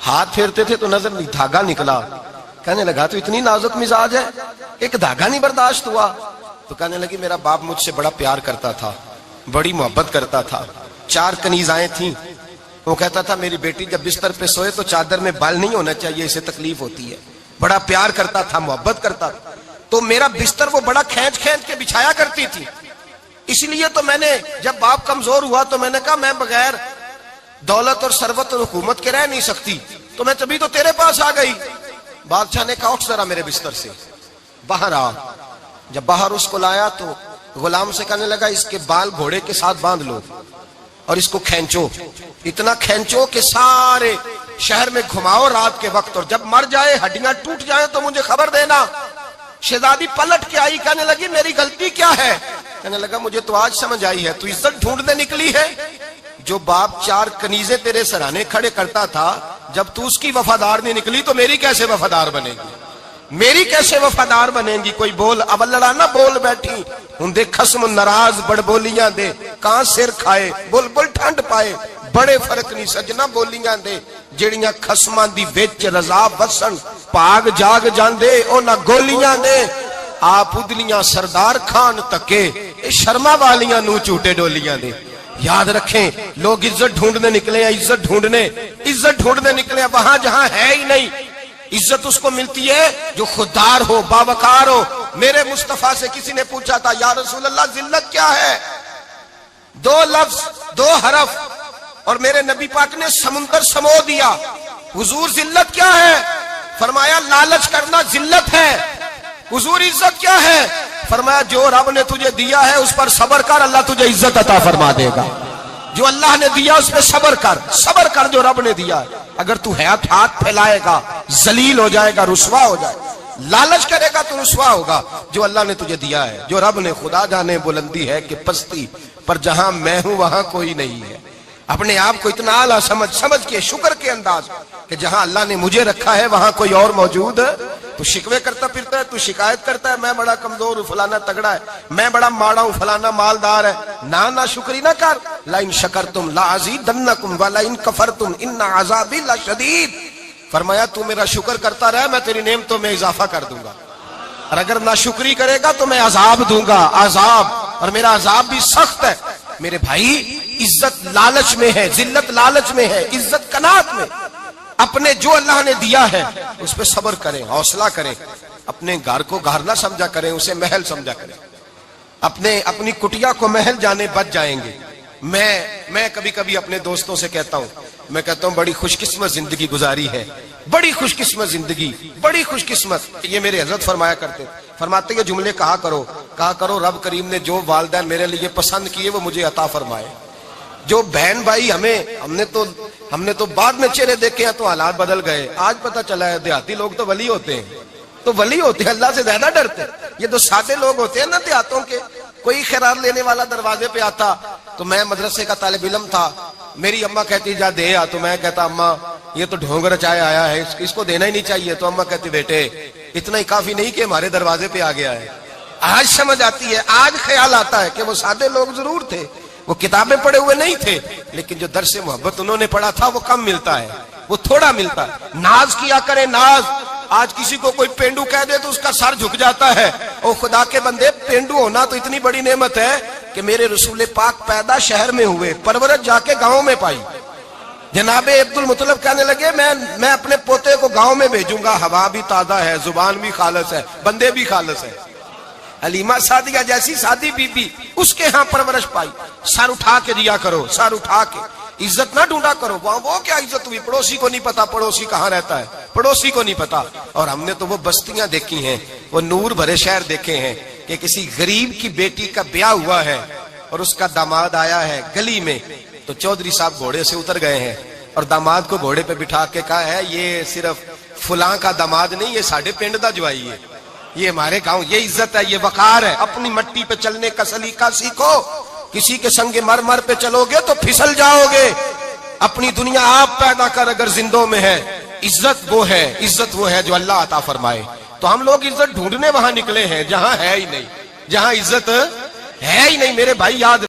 ہاتھ پھیرتے تھے تو نظر نہیں، دھاگا نکلا. کہنے لگا تو اتنی نازک مزاج ہے، ایک دھاگا نہیں برداشت ہوا. تو کہنے لگی میرا باپ مجھ سے بڑا پیار کرتا تھا، بڑی محبت کرتا تھا. 4 کنیزائیں تھیں. وہ کہتا تھا میری بیٹی جب بستر پہ سوئے تو چادر میں بال نہیں ہونا چاہیے، اسے تکلیف ہوتی ہے. بڑا پیار کرتا تھا، محبت کرتا تھا. تو میرا بستر وہ بڑا کھینچ کھینچ کے بچھایا کرتی تھی. اس لیے تو میں نے جب باپ کمزور ہوا تو میں نے کہا میں بغیر دولت اور ثروت اور حکومت کے رہ نہیں سکتی، تو میں تبھی تو تیرے پاس آ گئی. بادشاہ نے کہا اٹھ ذرا میرے بستر سے، باہر آ. جب باہر اس کو لایا تو غلام سے کہنے لگا اس کے بال گھوڑے کے ساتھ باندھ لو اور اس کو کھینچو، اتنا کھینچو کہ سارے شہر میں گھماؤ رات کے وقت، اور جب مر جائے ہڈیاں ٹوٹ جائیں تو مجھے خبر دینا. شہزادی پلٹ کے آئی، کہنے لگی میری غلطی کیا ہے؟ کہنے لگا مجھے تو آج سمجھ آئی ہے، تو عزت ڈھونڈنے نکلی ہے. جو باپ 4 کنیزیں تیرے سرانے کھڑے کرتا تھا، جب تو اس کی وفادار نہیں نکلی تو میری کیسے وفادار بنے گی؟ میری کیسے وفادار بنے گی؟ کوئی بول اب لڑانا بول بیٹھی ہوں دے خصم ناراض بڑ بولیاں دے، کہاں سر کھائے بول بول ٹھنڈ پائے. بڑے فرق نہیں سجنا بولیاں دے جڑیاں خصماں دی وچ رضا وسن، پاگ جاگ جاندے او نہ گولیاں دے. آپ ادلیاں سردار خان تکے شرما والیاں نو چوٹے ڈولیاں دے. یاد رکھیں لوگ عزت ڈھونڈنے نکلے ہیں، عزت ڈھونڈنے نکلے ہیں وہاں جہاں ہے ہی نہیں. عزت اس کو ملتی ہے جو خوددار ہو، باوقار ہو. میرے مصطفیٰ سے کسی نے پوچھا تھا یا رسول اللہ ذلت کیا ہے؟ 2 لفظ 2 حرف اور میرے نبی پاک نے سمندر سمو دیا. حضور ذلت کیا ہے؟ فرمایا لالچ کرنا ذلت ہے. حضور عزت کیا ہے؟ فرمایا جو رب نے تجھے دیا ہے اس پر صبر کر، اللہ تجھے عزت عطا فرما دے گا. جو اللہ نے دیا اس پہ صبر کر جو رب نے دیا ہے. اگر تو ہاتھ پھیلائے گا ذلیل ہو جائے گا، رسوا ہو جائے گا. لالچ کرے گا تو رسوا ہوگا. جو اللہ نے تجھے دیا ہے، جو رب نے، خدا جانے بلندی ہے کہ پستی، پر جہاں میں ہوں وہاں کوئی نہیں ہے. اپنے آپ کو اتنا اعلیٰ سمجھ کے شکر کے انداز کہ جہاں اللہ نے مجھے رکھا ہے وہاں کوئی اور موجود ہے. تو شکوے کرتا پھرتا ہے، تو شکایت کرتا ہے میں بڑا کمزور ہوں، فلانا تگڑا ہے، میں بڑا ماڑا ہوں، فلانا مالدار ہے. نہ شکری نہ کر. لئن شکرتم لازیدنکم ولئن کفرتم ان عذابی لشدید. فرمایا تو میرا شکر کرتا رہے، میں تیری نعمتوں میں اضافہ کر دوں گا، اور اگر ناشکری کرے گا تو میں عذاب دوں گا، عذاب، اور میرا عذاب بھی سخت ہے. میرے بھائی عزت لالچ میں ہے، ذلت لالچ میں ہے، عزت قناعت میں. اپنے جو اللہ نے دیا ہے اس پہ صبر کریں، حوصلہ کریں. اپنے گھر کو گھر نہ سمجھا کریں، اسے محل سمجھا کریں. اپنی کٹیا کو محل جانے بچ جائیں گے. میں کبھی کبھی اپنے دوستوں سے کہتا ہوں بڑی خوش قسمت زندگی گزاری ہے، بڑی خوش قسمت زندگی، بڑی خوش قسمت. یہ میرے حضرت فرمایا کرتے، فرماتے یہ جملے کہا کرو رب کریم نے جو والدین میرے لیے پسند کیے وہ مجھے عطا فرمائے. جو بہن بھائی ہم نے تو بعد میں چہرے دیکھے ہیں تو حالات بدل گئے. آج پتہ چلا ہے دیہاتی لوگ تو ولی ہوتے ہیں، اللہ سے زیادہ ڈرتے ہیں. یہ تو سادے لوگ ہوتے ہیں نا دیہاتوں کے. کوئی خیرات لینے والا دروازے پہ آتا تو میں مدرسے کا طالب علم تھا، میری اماں کہتی جا دے آ، تو میں کہتا اماں یہ تو ڈھونگ رچائے آیا ہے، اس کو دینا ہی نہیں چاہیے. تو اماں کہتی بیٹے اتنا ہی کافی نہیں کہ ہمارے دروازے پہ آ گیا ہے. آج سمجھ آتی ہے، آج خیال آتا ہے کہ وہ سادے لوگ ضرور تھے، وہ کتابیں پڑھے ہوئے نہیں تھے، لیکن جو درس محبت انہوں نے پڑھا تھا وہ کم ملتا ہے، وہ تھوڑا ملتا ہے. ناز کیا کرے ناز. آج کسی کو کوئی پینڈو کہہ دے تو اس کا سر جھک جاتا ہے. او خدا کے بندے، پینڈو ہونا تو اتنی بڑی نعمت ہے کہ میرے رسول پاک پیدا شہر میں ہوئے، پرورش جا کے گاؤں میں پائی. جناب عبد المطلب کہنے لگے میں اپنے پوتے کو گاؤں میں بھیجوں گا، ہوا بھی تازہ ہے، زبان بھی خالص ہے، بندے بھی خالص ہے. حلیمہ سعدیہ جیسی سادی بی بی، اس کے ہاں پرورش پائی. سر اٹھا کے دیا کرو، سر اٹھا کے. عزت نہ ڈھونڈا کرو. وہ کیا عزت ہوئی؟ پڑوسی کو نہیں پتا پڑوسی کہاں رہتا ہے، پڑوسی کو نہیں پتا. اور ہم نے تو وہ بستیاں دیکھی ہیں، وہ نور بھرے شہر دیکھے ہیں کہ کسی غریب کی بیٹی کا بیاہ ہوا ہے اور اس کا داماد آیا ہے گلی میں، تو چودھری صاحب گھوڑے سے اتر گئے ہیں اور داماد کو گھوڑے پہ بٹھا کے کہا ہے یہ صرف فلاں کا داماد نہیں، یہ ساڑھے پنڈ دا جوائی ہے، یہ ہمارے گاؤں. یہ عزت ہے، یہ وقار ہے. اپنی مٹی پہ چلنے کا سلیقہ سیکھو. کسی کے سنگ مرمر پہ چلو گے تو پھسل جاؤ گے. اپنی دنیا آپ پیدا کر اگر زندوں میں ہے. عزت وہ ہے جو اللہ عطا فرمائے. تو ہم لوگ عزت ڈھونڈنے وہاں نکلے ہیں جہاں ہے ہی نہیں، جہاں عزت ہے ہی نہیں. میرے بھائی یاد